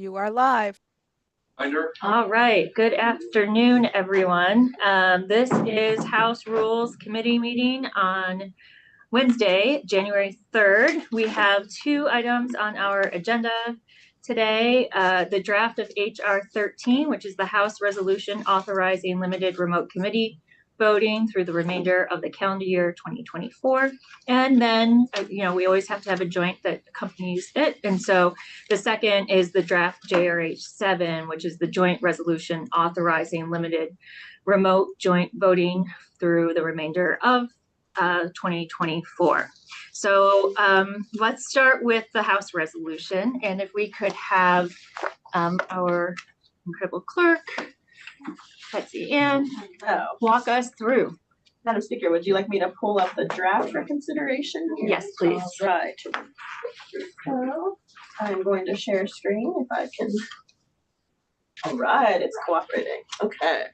You are live. All right. Good afternoon, everyone. This is House Rules Committee meeting on Wednesday, January 3rd. We have two items on our agenda today. The draft of HR 13, which is the House resolution authorizing limited remote committee voting through the remainder of the calendar year 2024. And then, we always have to have a joint that accompanies it. And so the second is the draft JRH 7, which is the joint resolution authorizing limited remote joint voting through the remainder of 2024. So let's start with the House resolution. And if we could have our incredible clerk, Betsy Ann, walk us through. Madam Speaker, would you like me to pull up the draft for consideration? Yes, please. All right. So I'm going to share screen if I can. All right, it's cooperating. Okay.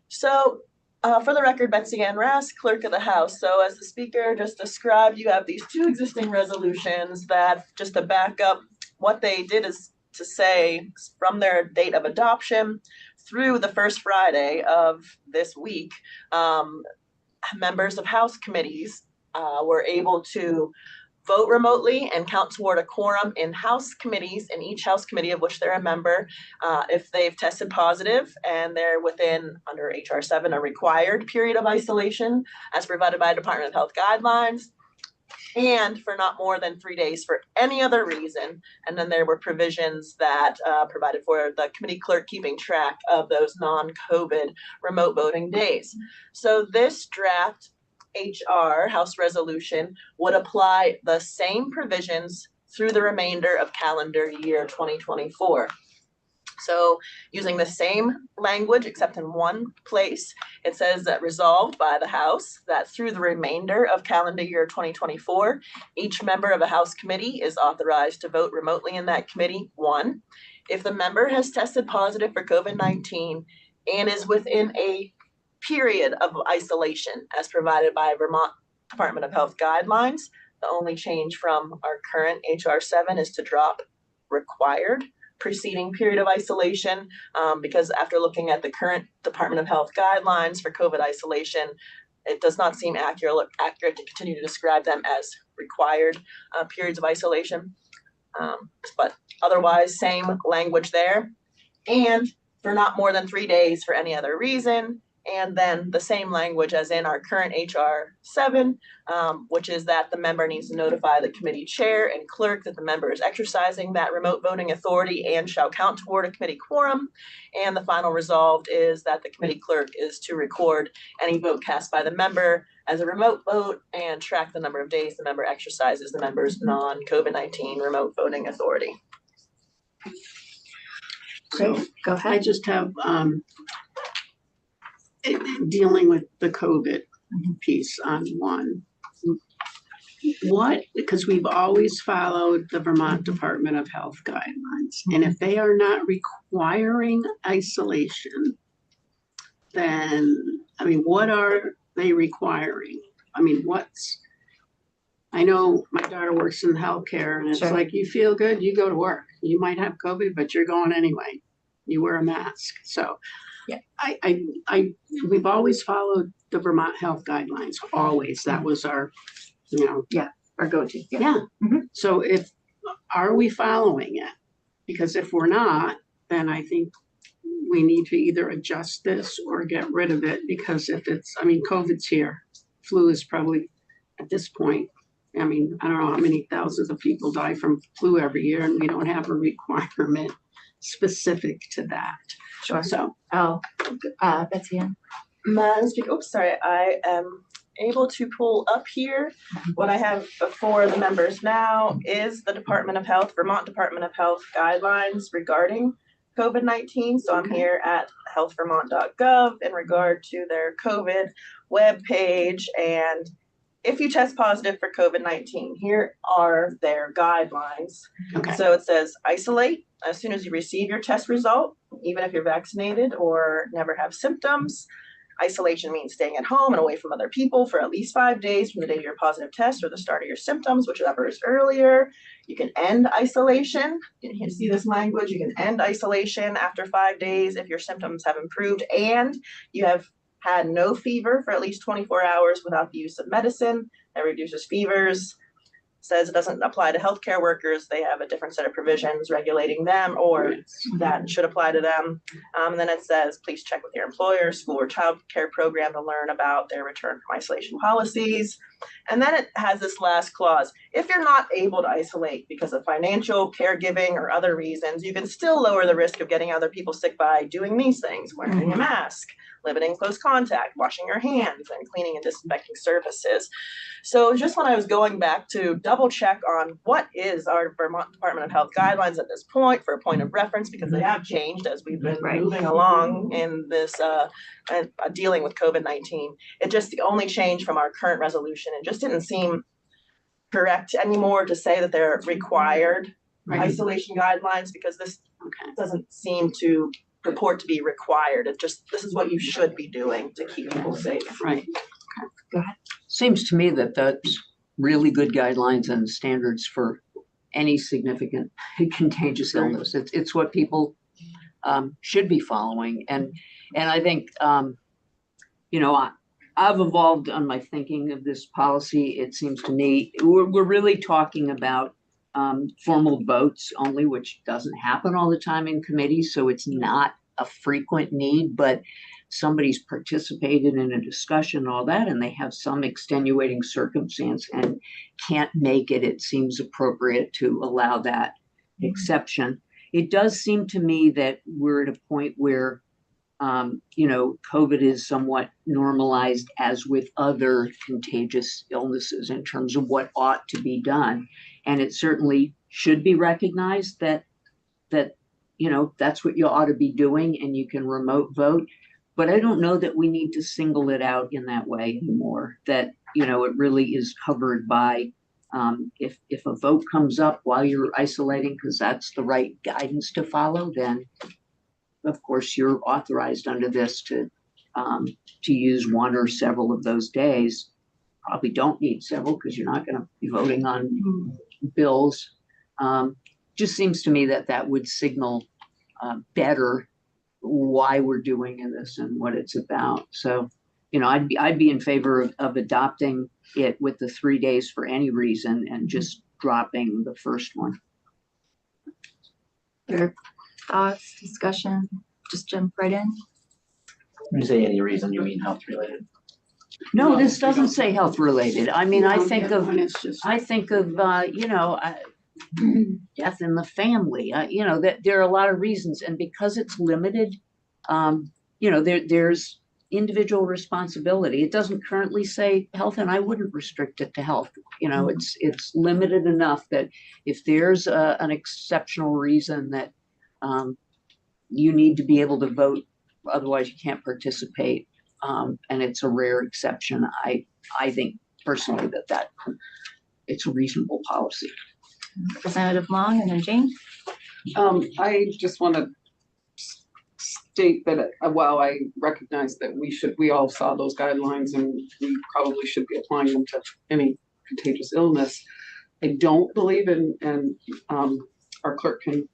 So for the record, Betsy Ann Rask, Clerk of the House. So as the Speaker just described, you have these two existing resolutions that, just to back up, what they did is to say from their date of adoption through the first Friday of this week, members of House committees were able to vote remotely and count toward a quorum in House committees, in each House committee of which they're a member, if they've tested positive and they're within, under HR 7, a required period of isolation as provided by Department of Health guidelines, and for not more than 3 days for any other reason. And then there were provisions that provided for the committee clerk keeping track of those non-COVID remote voting days. So this draft HR House resolution would apply the same provisions through the remainder of calendar year 2024. So using the same language, except in one place, it says that resolved by the House that through the remainder of calendar year 2024, each member of a House committee is authorized to vote remotely in that committee. 1, if the member has tested positive for COVID-19 and is within a period of isolation as provided by Vermont Department of Health guidelines. The only change from our current HR 7 is to drop required preceding period of isolation, because after looking at the current Department of Health guidelines for COVID isolation, it does not seem accurate to continue to describe them as required periods of isolation. But otherwise, same language there. And for not more than 3 days for any other reason. And then the same language as in our current HR 7, which is that the member needs to notify the committee chair and clerk that the member is exercising that remote voting authority and shall count toward a committee quorum. And the final resolved is that the committee clerk is to record any vote cast by the member as a remote vote and track the number of days the member exercises the member's non-COVID-19 remote voting authority. Great. Go ahead. I just have dealing with the COVID piece on one. Because we've always followed the Vermont Department of Health guidelines. And if they are not requiring isolation, then, what are they requiring? I know my daughter works in healthcare, and it's Sure. like, you feel good, you go to work. You might have COVID, but you're going anyway. You wear a mask. So yeah, we've always followed the Vermont Health guidelines. Always. That was our, our go-to. Yeah. Mm-hmm. So are we following it? Because if we're not, then I think we need to either adjust this or get rid of it, because if COVID's here. Flu is probably at this point. I don't know how many thousands of people die from flu every year, and we don't have a requirement specific to that. Sure. So, Betsy Ann. Madam Speaker, oops, sorry, I am able to pull up here. What I have before the members now is the Department of Health, Vermont Department of Health guidelines regarding COVID-19. So I'm here at healthvermont.gov in regard to their COVID webpage. And if you test positive for COVID-19, here are their guidelines. okay. So it says isolate as soon as you receive your test result, even if you're vaccinated or never have symptoms. Isolation means staying at home and away from other people for at least 5 days from the day of your positive test or the start of your symptoms, whichever is earlier. You can end isolation. You can see this language. You can end isolation after 5 days if your symptoms have improved and you have had no fever for at least 24 hours without the use of medicine. That reduces fevers. Says it doesn't apply to healthcare workers. They have a different set of provisions regulating them, or that should apply to them. Then it says, please check with your employer, school, or child care program to learn about their return from isolation policies. And then it has this last clause. If you're not able to isolate because of financial, caregiving, or other reasons, you can still lower the risk of getting other people sick by doing these things: wearing a mask, limiting close contact, washing your hands, and cleaning and disinfecting surfaces. So just when I was going back to double check on what is our Vermont Department of Health guidelines at this point for a point of reference, because they have changed as we've been moving along in this dealing with COVID-19. It just the only change from our current resolution. It just didn't seem correct anymore to say that they're required isolation guidelines, because this doesn't seem to purport to be required. It just, this is what you should be doing to keep people safe. Right. Go ahead. Seems to me that that's really good guidelines and standards for any significant contagious illness. It's what people should be following. And I think, you know, I've evolved on my thinking of this policy. It seems to me we're really talking about formal votes only, which doesn't happen all the time in committees. So it's not a frequent need, but somebody's participated in a discussion and all that, and they have some extenuating circumstance and can't make it, it seems appropriate to allow that exception. It does seem to me that we're at a point where, you know, COVID is somewhat normalized as with other contagious illnesses in terms of what ought to be done. And it certainly should be recognized that, you know, that's what you ought to be doing and you can remote vote. But I don't know that we need to single it out in that way anymore, that, you know, it really is covered by, if a vote comes up while you're isolating, because that's the right guidance to follow, then of course you're authorized under this to use one or several of those days. Probably don't need several because you're not going to be voting on bills. Just seems to me that that would signal better why we're doing this and what it's about. So, you know, I'd be in favor of adopting it with the 3 days for any reason and just dropping the first one. Your thoughts, discussion, just jump right in. When you say any reason, you mean health related? No, this doesn't say health related. I mean, I think of, you know, death in the family, you know, that there are a lot of reasons. And because it's limited, you know, there's individual responsibility. It doesn't currently say health, and I wouldn't restrict it to health. You know, it's limited enough that if there's an exceptional reason that you need to be able to vote, otherwise you can't participate, and it's a rare exception, I think personally that it's a reasonable policy. Representative Long and then Jane. I just want to state that while I recognize that we all saw those guidelines and we probably should be applying them to any contagious illness, I don't believe in, and our clerk can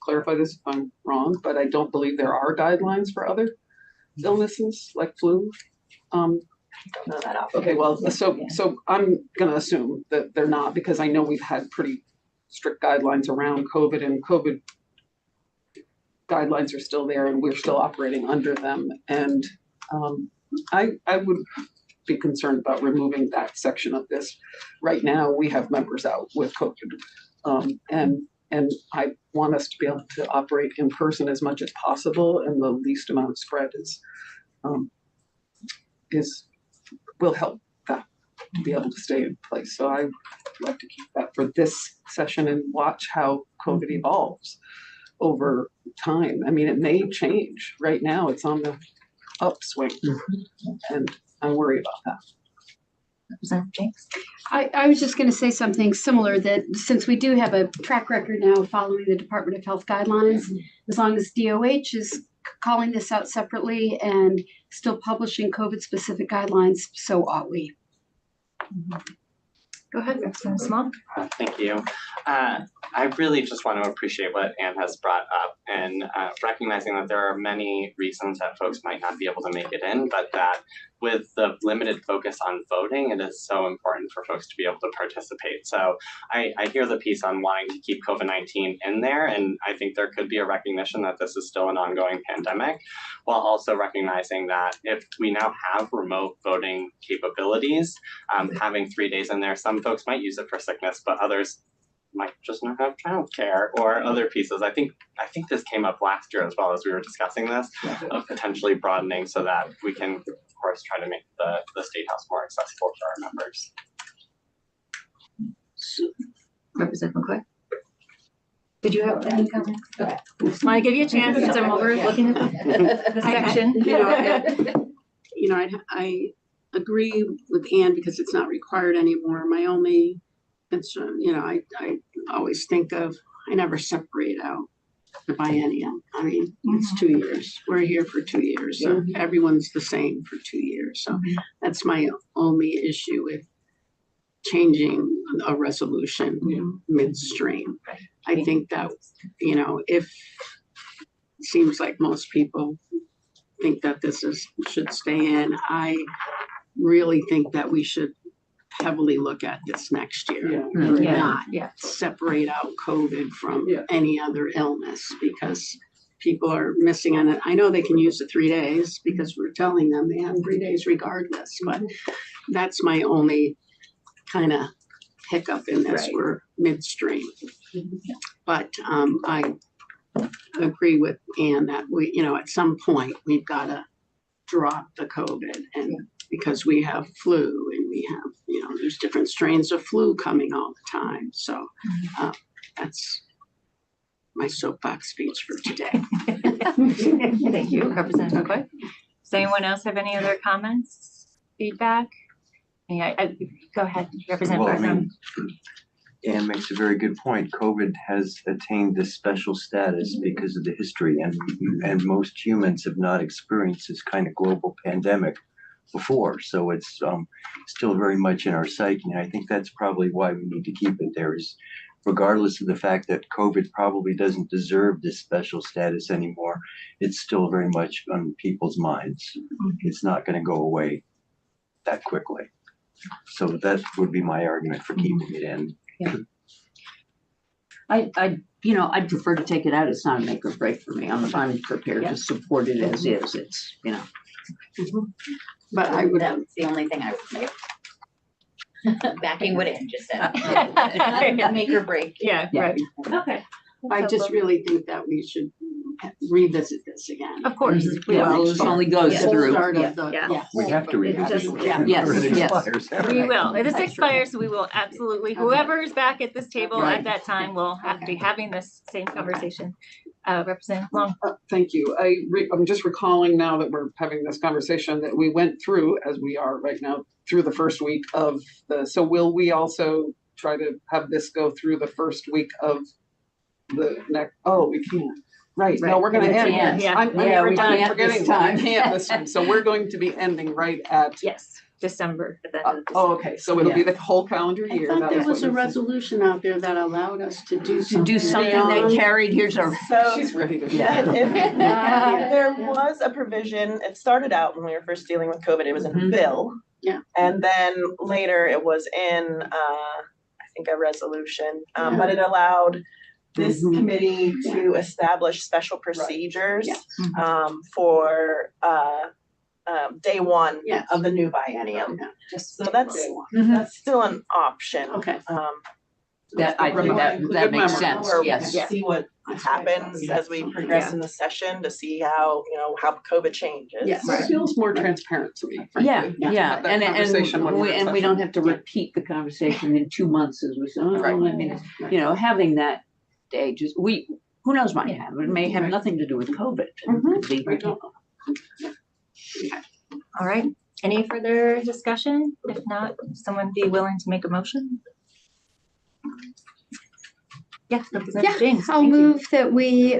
clarify this if I'm wrong, but I don't believe there are guidelines for other illnesses like flu. Okay, well, so I'm going to assume that they're not, because I know we've had pretty strict guidelines around COVID, and COVID guidelines are still there and we're still operating under them. And I would be concerned about removing that section of this. Right now, we have members out with COVID, and I want us to be able to operate in person as much as possible, and the least amount of spread will help that be able to stay in place. So I would like to keep that for this session and watch how COVID evolves over time. I mean, it may change. Right now, it's on the upswing, and I worry about that. Representative James. I was just going to say something similar, that since we do have a track record now following the Department of Health guidelines, as long as DOH is calling this out separately and still publishing COVID-specific guidelines, so ought we. Go ahead, Representative Small. Thank you. I really just want to appreciate what Anne has brought up and recognizing that there are many reasons that folks might not be able to make it in, but that with the limited focus on voting, it is so important for folks to be able to participate. So I hear the piece on wanting to keep COVID-19 in there, and I think there could be a recognition that this is still an ongoing pandemic, while also recognizing that if we now have remote voting capabilities, having 3 days in there, some folks might use it for sickness, but others might just not have childcare or other pieces. I think this came up last year as well as we were discussing this, of potentially broadening so that we can, of course, try to make the State House more accessible for our members. Representative McCoy. Did you have any comments? Okay. Just want to give you a chance since I'm over looking at the section. I agree with Anne because it's not required anymore. My only concern, I always think of, I never separate out the biennium. I mean, it's 2 years. We're here for 2 years. So everyone's the same for 2 years. So that's my only issue with changing a resolution midstream. I think that, if it seems like most people think that this should stay in, I really think that we should heavily look at this next year. Not separate out COVID from any other illness, because people are missing on it. I know they can use the 3 days because we're telling them they have 3 days regardless, but that's my only kind of hiccup in this. We're midstream. But I agree with Anne that we, at some point we've got to drop the COVID, and because we have flu and we have, there's different strains of flu coming all the time. So that's my soapbox speech for today. Thank you, Representative McCoy. Does anyone else have any other comments, feedback? Go ahead, Representative Bartholomew. Anne makes a very good point. COVID has attained this special status because of the history, and most humans have not experienced this kind of global pandemic before. So it's still very much in our psyche, and I think that's probably why we need to keep it there. Is regardless of the fact that COVID probably doesn't deserve this special status anymore, it's still very much on people's minds. It's not going to go away that quickly. So that would be my argument for keeping it in. I'd prefer to take it out. It's not a make or break for me. I'm prepared to support it as is. It's, But I would. That's the only thing I would say. Backing what Ann just said. Not make or break. Right. Okay. I just really think that we should revisit this again. Of course. It only goes through. We have to read it. Yes. We will. If this expires, we will absolutely, whoever is back at this table at that time will have to be having this same conversation. Representative Long. Thank you. I'm just recalling now that we're having this conversation that we went through, as we are right now, through the first week of so will we also try to have this go through the first week of the next, we can't. Right. No, we're going to end. I'm we can't forgetting this time. we can't this time. So we're going to be ending right at. December. Okay. So it'll be the whole calendar year. I thought there was a resolution out there that allowed us to do something. that carried. Here's our. So She's ready to. there was a provision. It started out when we were first dealing with COVID. It was in a bill. Yeah. And then later it was in, I think, a resolution. But it allowed this committee to establish special procedures for day one of the new biennium. So that's still an option. Okay. That I think that makes sense. Yes. See what happens as we progress in the session, to see how how COVID changes. Yes. It feels more transparent to me. Yeah, frankly. yeah, Have that conversation when we're in and we don't session. have to repeat the conversation in 2 months as we say. Right. I mean, having that day just who knows might happen. It may have nothing to do with COVID. All right. Any further discussion? If not, someone be willing to make a motion? Yeah, Representative James. I'll thank you. move that we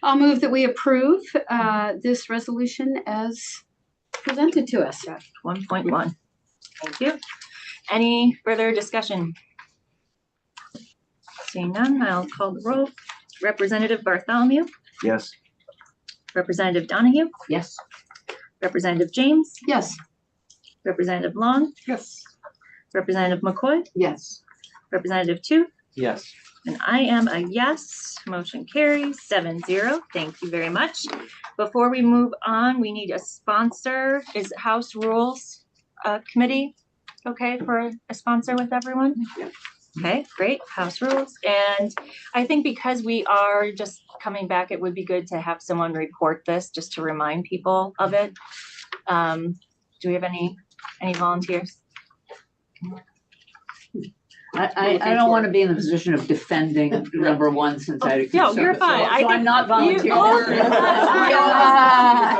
I'll move that we approve this resolution as presented to us. 1.1. Thank you. Any further discussion? Seeing none, I'll call the roll. Representative Bartholomew, Yes. Representative Donahue, Yes. Representative James, Yes. Representative Long, Yes. Representative McCoy, Yes. Representative Tu, Yes. and I am a yes. Motion carries 7-0. Thank you very much. Before we move on, we need a sponsor. Is House Rules Committee okay for a sponsor with everyone? Yeah. Okay, great. House Rules. And I think because we are just coming back, it would be good to have someone report this just to remind people of it. Do we have any volunteers? I don't want to be in the position of defending number one since I. No, you're fine. I So I'm think not volunteering.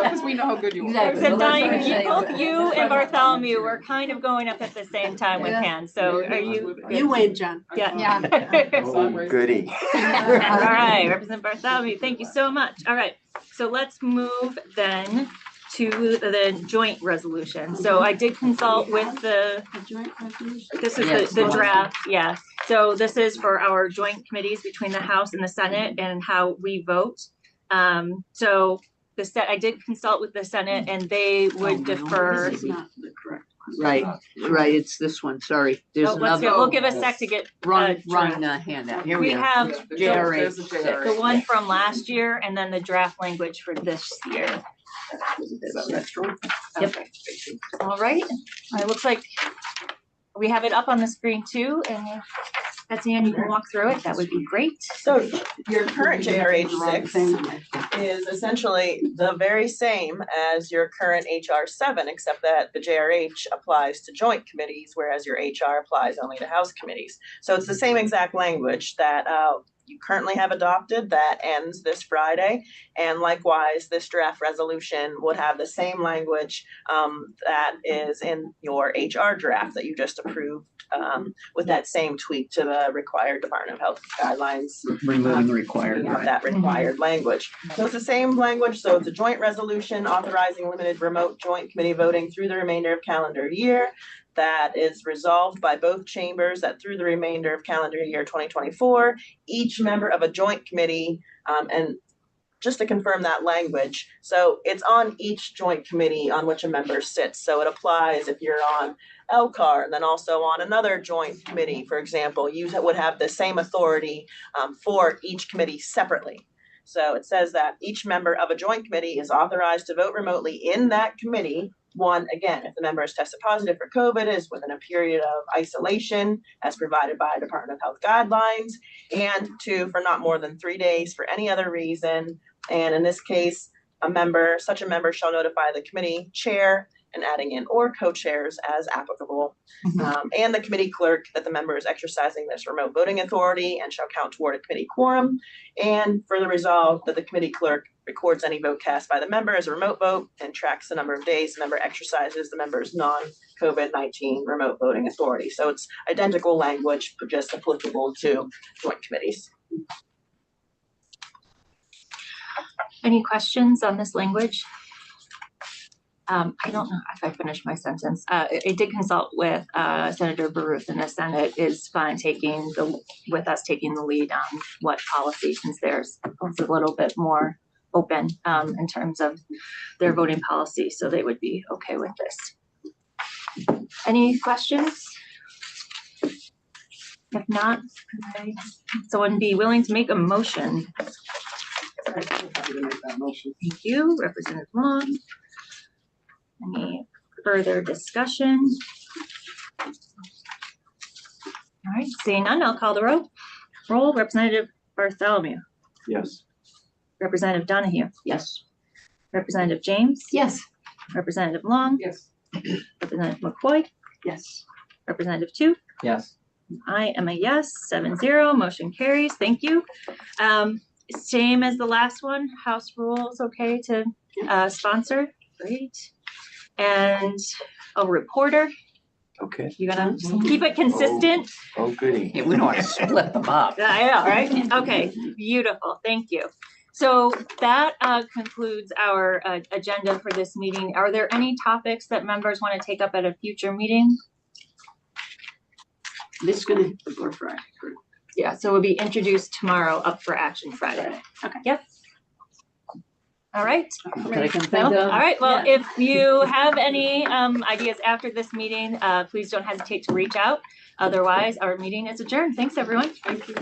Because we know how good you are. Exactly. Except Well, that's Donnie, what I'm saying. both you and Bartholomew were kind of going up at the same time with Yeah. hands. So are you? You win, John. Yeah. Oh, goody. All right, Representative Bartholomew, thank you so much. All right, so let's move then to the joint resolution. So I did consult with the, A joint resolution. this is Yes. the draft, yeah. So this is for our joint committees between the House and the Senate and how we vote. So I did consult with the Senate and they would defer. This is not the correct. Right, it's this one, sorry. There's Oh, another we'll give a sec to get. wrong draft. handout. Here We we are. have JRH the one from last year and then the draft language for this year. Yep. All right, it looks like we have it up on the screen too, and if Betsy Ann, you can walk through it, that would be great. So your current JRH 6 is essentially the very same as your current HR 7, except that the JRH applies to joint committees, whereas your HR applies only to House committees. So it's the same exact language that you currently have adopted that ends this Friday. And likewise, this draft resolution would have the same language that is in your HR draft that you just approved with that same tweak to the required Department of Health guidelines. Removing the required. We have that required language. So it's the same language. So it's a joint resolution authorizing limited remote joint committee voting through the remainder of calendar year. That is resolved by both chambers that through the remainder of calendar year 2024, each member of a joint committee, and just to confirm that language, so it's on each joint committee on which a member sits. So it applies if you're on LCAR and then also on another joint committee, for example, you would have the same authority for each committee separately. So it says that each member of a joint committee is authorized to vote remotely in that committee. One, again, if the member is tested positive for COVID, is within a period of isolation as provided by Department of Health guidelines, and two, for not more than 3 days for any other reason. And in this case, such a member shall notify the committee chair and adding in or co-chairs as applicable, and the committee clerk that the member is exercising this remote voting authority and shall count toward a committee quorum. And further resolved that the committee clerk records any vote cast by the member as a remote vote and tracks the number of days the member exercises the member's non-COVID-19 remote voting authority. So it's identical language, but just applicable to joint committees. Any questions on this language? I don't know if I finished my sentence. I did consult with Senator Baruth, and the Senate is fine with us taking the lead on what policy, since theirs is a little bit more open in terms of their voting policy, so they would be okay with this. Any questions? If not, could someone be willing to make a motion? I'm happy to make that motion. Thank you, Representative Long. Any further discussion? All right, seeing none, I'll call the roll. Representative Bartholomew, Yes. Representative Donahue, Yes. Representative James, Yes. Representative Long, Yes. Representative McCoy, Yes. Representative Tu. Yes. I am a yes, 7-0, motion carries, thank you. Same as the last one, House Rules, okay to sponsor, great. And a reporter, Okay. You gonna keep it consistent? Oh, goody. Yeah, we don't want to split them up. I know, right? Okay, beautiful, thank you. So that concludes our agenda for this meeting. Are there any topics that members want to take up at a future meeting? This is gonna hit the board Friday. Yeah, so we'll be introduced tomorrow up for action Friday. Okay. Yep. All right. That I can No? think of. All right, well, if you have any ideas after this meeting, please don't hesitate to reach out. Otherwise, our meeting is adjourned. Thanks, everyone. Thank you.